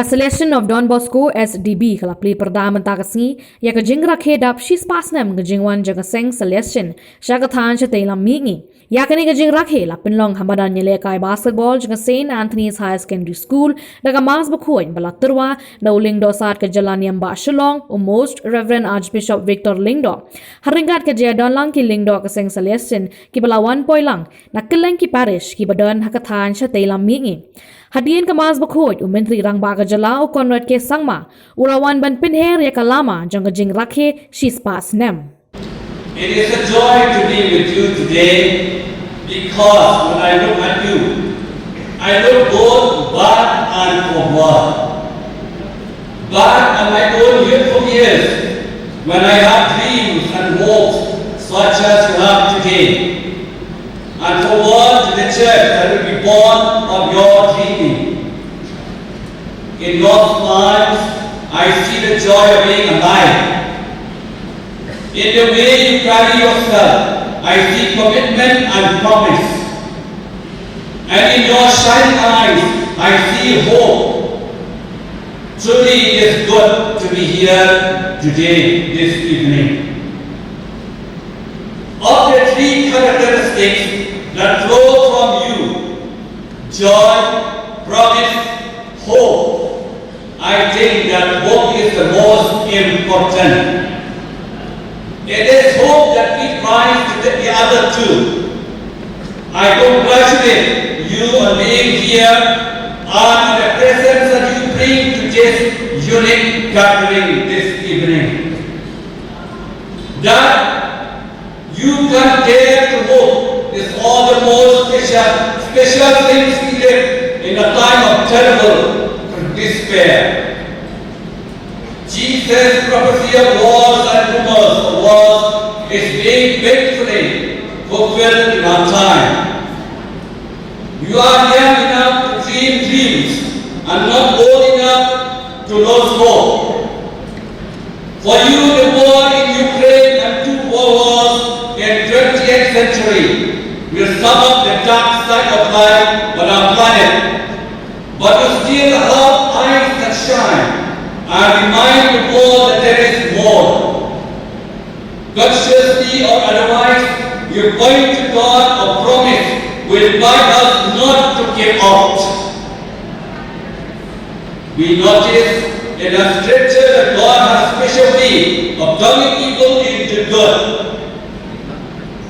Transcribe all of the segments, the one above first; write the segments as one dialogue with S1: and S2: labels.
S1: Salesian of Don Bosco SDB kala play perdaman takasngi ya ka jingra khedap shis pasnam ga jingwan jaga seng Salesian shagathan cha teilam mingi ya kani ga jingra khela pinlong hamadan nyele kai basketball jaga St Anthony's High Secondary School daga mas bakhoin balakturwa nauling do sat ka jalaniam ba Shillong Most Reverend Archbishop Victor Lingdo haringat ka jia don lang ki Lingdo ka seng Salesian ki bala 1 poilang nakilang ki parish ki badon hakathan cha teilam mingi Dien kamas bakhoy menteri rang baga jalao konrad ke sangma urawan ban pinher ya kalama jong jing rakhe shispa Snem.
S2: It is a joy to be with you today because when I look at you, I look both back and forward. Back on my own youthful years when I had dreams and hopes such as you have today. And forward to the church that will be born of your dreaming. In God's lives, I see the joy of being alive. In the way you carry yourself, I see commitment and promise. And in your shining eyes, I see hope. Truly it is good to be here today, this evening. Of the three characteristics that flow from you, joy, promise, hope. I think that hope is the most important. It is hope that we rise to the other two. I congratulate you on being here and the presence that you bring to this unique gathering this evening. That you can dare to hope is all the more special things needed in a time of terrible despair. Jesus' prophecy of wars and rumors of wars is being faithfully fulfilled in our time. You are young enough to dream dreams and not old enough to lose hope. For you, the war in Ukraine and 2 wars in 20th century will sum up the dark side of life on our planet, but you still have eyes that shine and remind the world that there is more. Consciously or otherwise, you point to God or promise will invite us not to give out. We notice in the scripture that God has a special way of turning evil into good.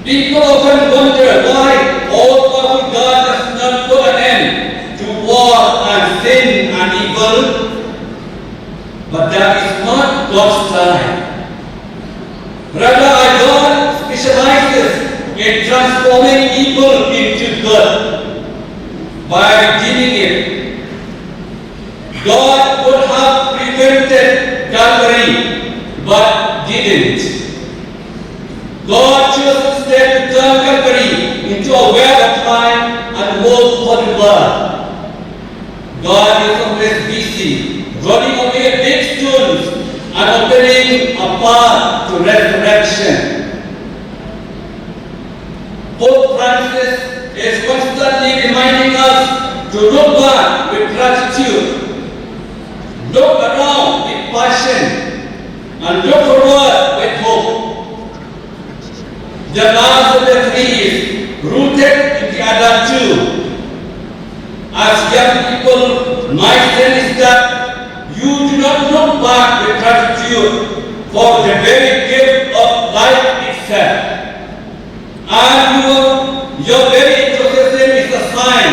S2: People often wonder why all-powerful God does not put an end to war and sin and evil. But that is not God's time. Rather, our God specializes in transforming evil into good by redeeming it. God would have prevented Calvary, but didn't. God chose instead to turn Calvary into a well of time and hope for the world. God is always busy, rolling away big stones and opening a path to resurrection. Pope Francis is constantly reminding us to look back with gratitude, look around with passion, and look forward with hope. The last of the three is rooted in the other two. As young people, my sense is that you do not look back with gratitude for the very gift of life itself. And your very enthusiasm is a sign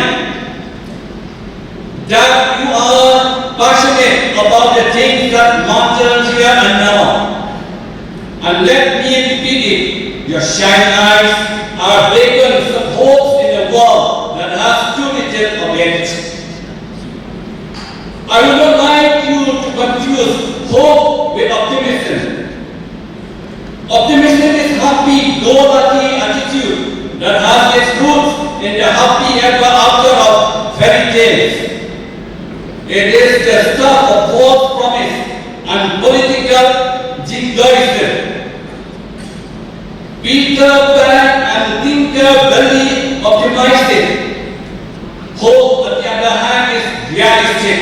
S2: that you are passionate about the things that matter here and now. And let me repeat it. Your shining eyes are beacons of hope in a world that has too little of it. I would not like you to confuse hope with optimism. Optimism is happy, go-lucky attitude that has its roots in the happy ever after of fairy tales. It is the stuff of false promise and political jingoism. Peter Pan and Tinker Belly optimistic. Hope, on the other hand, is realistic.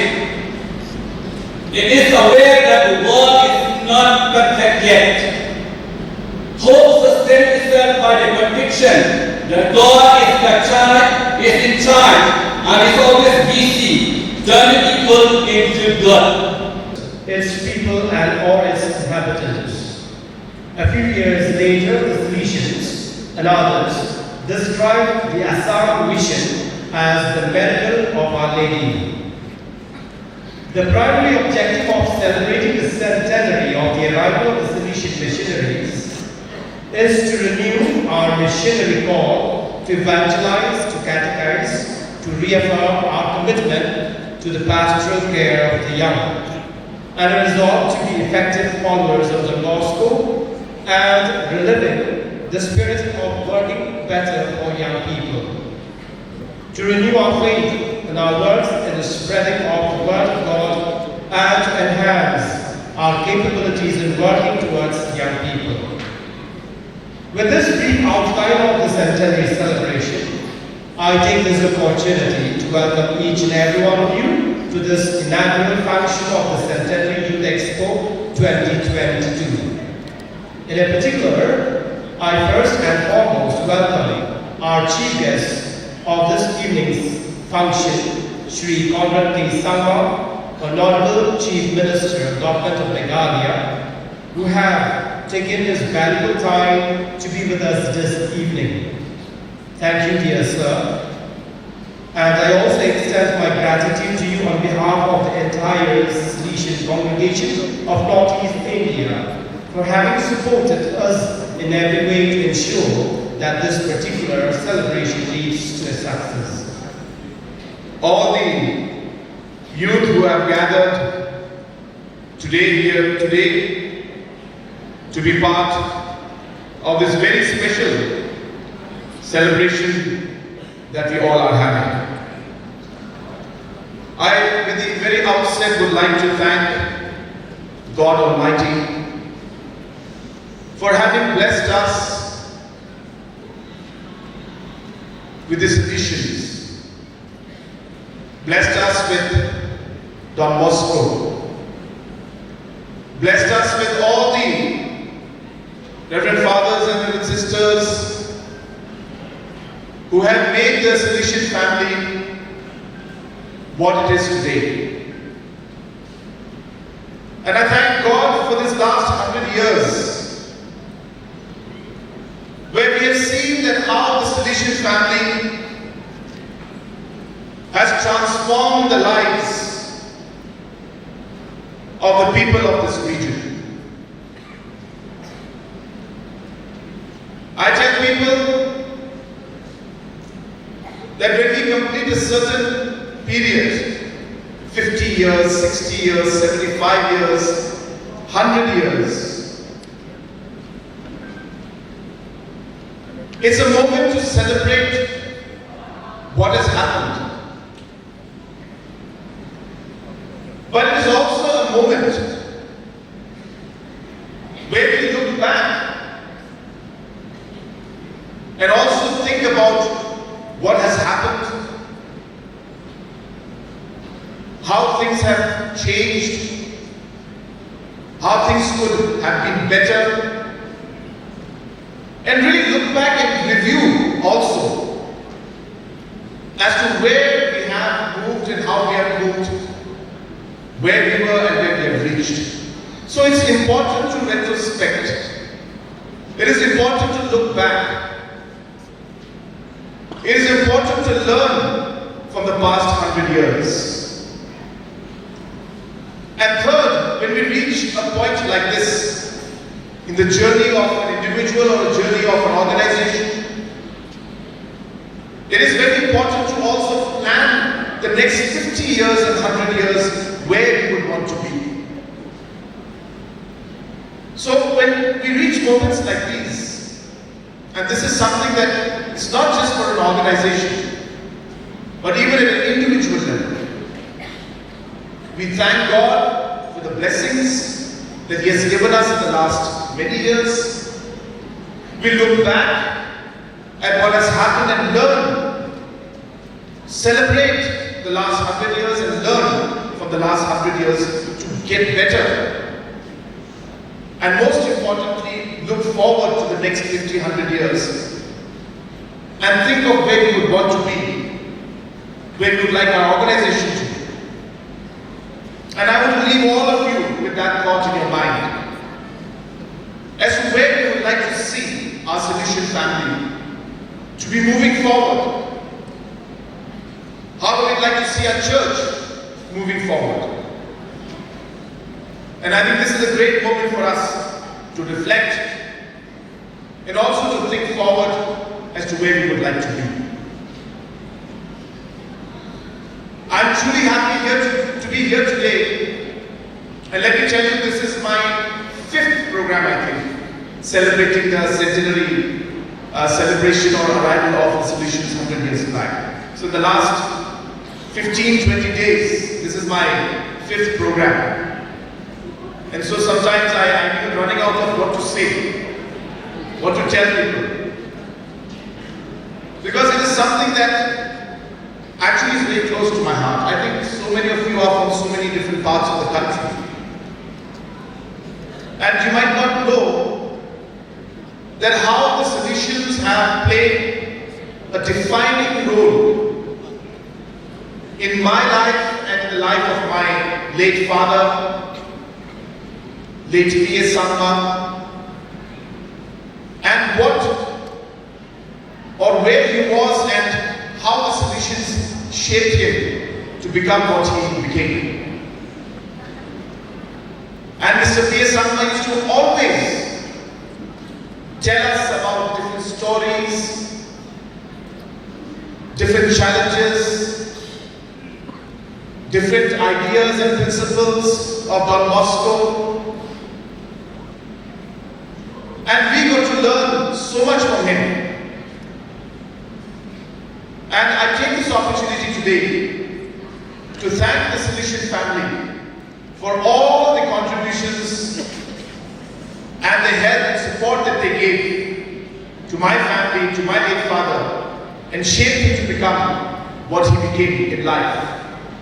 S2: It is aware that the world is not perfect yet. Hope sustains itself by the conviction that God is in charge and is always busy, turning evil into good.
S3: Its people and all its inhabitants. A few years later, the Salesians and others described the Assam mission as the miracle of Our Lady. The primary objective of celebrating the centenary of the arrival of the Salesian missionaries is to renew our missionary call to evangelize, to catechize, to reaffirm our commitment to the pastoral care of the young, and a resolve to be effective followers of the gospel and reliving the spirit of working better for young people. To renew our faith and our works in the spreading of the word of God and to enhance our capabilities in working towards young people. With this brief outline of the centenary celebration, I take this opportunity to welcome each and every one of you to this inaugural function of the Centenary Youth Expo 2022. In particular, I first and foremost welcome our chief guest of this evening's function, Shri Conrad K. Sangha, Honorable Chief Minister of Government of Meghalaya, who have taken his valuable time to be with us this evening. Thank you, dear sir. And I also extend my gratitude to you on behalf of the entire Salesian congregation of Northeast India for having supported us in every way to ensure that this particular celebration leads to a success.
S4: All the youth who have gathered today to be part of this very special celebration that we all are having. I, with the very outset, would like to thank God Almighty for having blessed us with these traditions, blessed us with Don Bosco, blessed us with all the Reverend Fathers and Reverend Sisters who have made the Salesian family what it is today. And I thank God for this last 100 years, where we have seen that how the Salesian family has transformed the lives of the people of this region. I tell people that when we complete a certain period, 50 years, 60 years, 75 years, 100 years, it's a moment to celebrate what has happened. But it is also a moment where we look back and also think about what has happened, how things have changed, how things could have been better, and really look back and review also as to where we have moved and how we have moved, where we were and where we have reached. So it's important to retrospect. It is important to look back. It is important to learn from the past 100 years. And third, when we reach a point like this in the journey of an individual or a journey of an organization, it is very important to also plan the next 50 years and 100 years where we would want to be. So when we reach moments like these, and this is something that is not just for an organization, but even at an individual level, we thank God for the blessings that He has given us in the last many years. We look back at what has happened and learn, celebrate the last 100 years and learn from for the last 100 years to get better. And most importantly, look forward to the next 50, 100 years. And think of where we would want to be, where we would like our organization to be. And I want to leave all of you with that thought in your mind as to where we would like to see our Salesian family to be moving forward. How would we like to see our church moving forward? And I think this is a great moment for us to reflect and also to think forward as to where we would like to be. I'm truly happy to be here today. And let me tell you, this is my 5th program, I think, celebrating the centenary celebration or arrival of the Salesians 100 years back. So the last 15, 20 days, this is my 5th program. And so sometimes I'm even running out of what to say, what to tell people. Because it is something that actually is very close to my heart. I think so many of you are from so many different parts of the country. And you might not know that how the Salesians have played a defining role in my life and the life of my late father, late P.A. Sangma, and what or where he was and how the Salesians shaped him to become what he became. And Mr. P.A. Sangma used to always tell us about different stories, different challenges, different ideas and principles of Don Bosco. And we got to learn so much from him. And I take this opportunity today to thank the Salesian family for all the contributions and the help and support that they gave to my family, to my late father, and shaped him to become what he became in life.